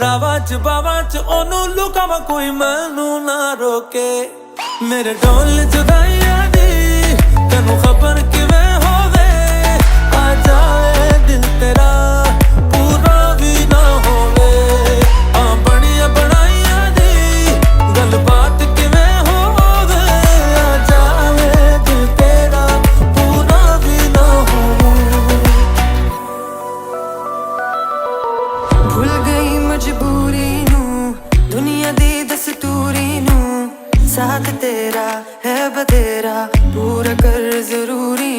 ਰਾਵਾਂ ਚ ਬਾਵਾਂ ਚ ਉਹਨੂੰ ਲੁਕਾਵਾਂ ਕੋਈ ਮੈਨੂੰ ਨਾ ਰੋਕੇ। ਮੇਰੇ ਢੋਲ ਜੁਦਾਈਆਂ ਦੀ ਤੈਨੂੰ ਖਬਰ ਕਿਵੇਂ ਹੋਵੇ, ਆ ਜਾਵੇ ਦਿਲ ਤੇਰਾ ਪੂਰਾ ਵੀ ਨਾ ਹੋਵੇ। ਆ ਬਣੀਆਂ ਬਣਾਈਆਂ ਦੀ ਗੱਲਬਾਤ ਕਿਵੇਂ ਹੋਵੇ, ਆ ਜਾਵੇ ਦਿਲ ਤੇਰਾ ਪੂਰਾ ਵੀ ਨਾ ਹੋਵੇ। ਭੁੱਲ ਗਈ ਮਜਬੂਰੀ ਨੂੰ, ਦੁਨੀਆ ਦੀ ਦਸਤੂਰੀ ਨੂੰ, साथ तेरा है बतेरा पूरा कर जरूरी